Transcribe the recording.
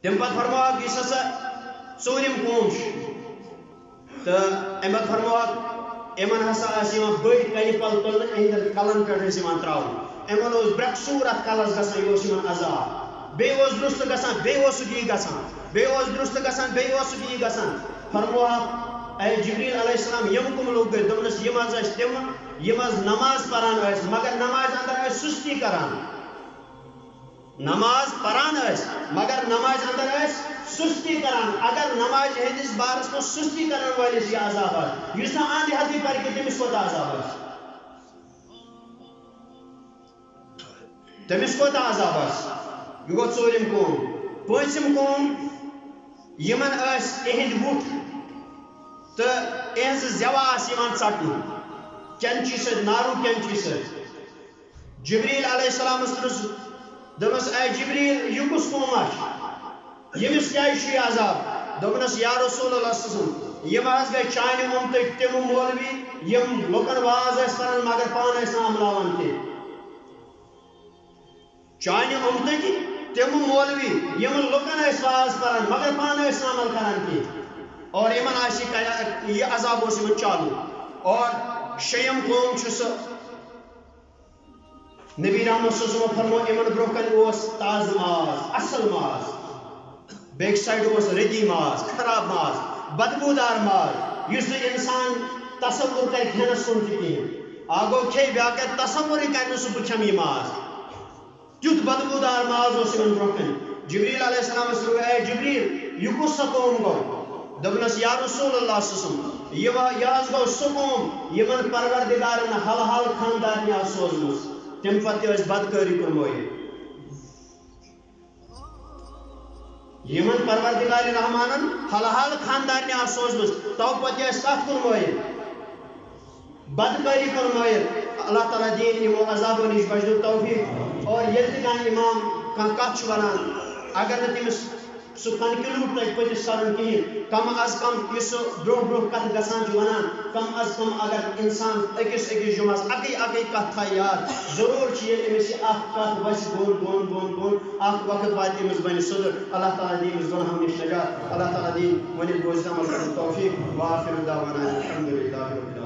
تم پتہ فرموک اس ہسا ژوٗرِم قوم تو امہ پتہ فرموک امن ہسا بڑ کنہ پل تلنہ اہندین کلن پہ تراؤن امن برک سور ات کلس گژھان یہ عذاب بیس درست گژھان بیسک گژھان درست گژھان بیسک گژھان فرموک اے جبریل علیہ السلام یم کم لوگ گئی دپنس یم تم یم نماز پران مگر نماز اندر سستی کران نماز پران مگر نماز اندر سستی کران اگر نماز ہندس بارس میں سستی کران والس یہ عذاب اس آندھی ہدی پر کہ تمس کوتا عذاب تمس کوتا عذاب یہ گو ژوٗرِم قوم پٲنٛژِم قوم یمن اہند وُٹھ تو اہز زیوا ژٹنہ کینچی سۭتۍ نارو کینچی سۭتۍ جبریل علیہ السلام دپنس اے جبریل یہ کس قوم یمس کیا یہ عذاب دپنس یا رسول اللہ صلی اللہ علیہ وسلم یم حظ گئی چانہ امتک تم مولوی یم لکن واز پران مگر پان عملاوان تہ چانہ امتک تم مولوی یم لکن واز پران مگر پان عمل کران تہ اور یمن یہ عذاب چالو اور شیم قوم سہ نبی رحمت صلی اللہ علیہ وسلم فرمو یمن برو کن تاز ماز اصل ماز بیک سائڈ ردی ماز خراب ماز بدبودار ماز اس انسان تصور کر کھینس کن تہ آگو کھے بیا کر تصور کر سہ بہ یہ ماز تیت بدبودار ماز یمن برو کن جبریل علیہ السلام اے جبریل یہ کس سہ قوم گو دپنس یا رسول اللہ صلی اللہ علیہ وسلم یہ گو سہ قوم یمن پروردگارن حل حل خاندان سوزمس تم پتہ بدکاری کرمویت یمن پروردگار رحمانن حل حل خاندان سوزمس تو پتہ کت کرمویت بدکاری کرمویت اللہ تعالیٰ دین یمو عذابو نش بچن توفیق اور یل تہ کانٛہہ امام کانٛہہ کتھ ونان اگر نہ تمس سہ کنکلوڈ تک پتس کرن کہین کم از کم یہ برو برو کت گژھان ونان کم از کم اگر انسان اکس جمعس اکی کت تھا یاد ضرور امس یہ کت بس بون بون بون بون وقت وات امس بن صدر اللہ تعالیٰ دی امس گناہوں نش نجات اللہ تعالیٰ دی ون بوزت عمل کرن توفیق وآخر دعوانا الحمد للہ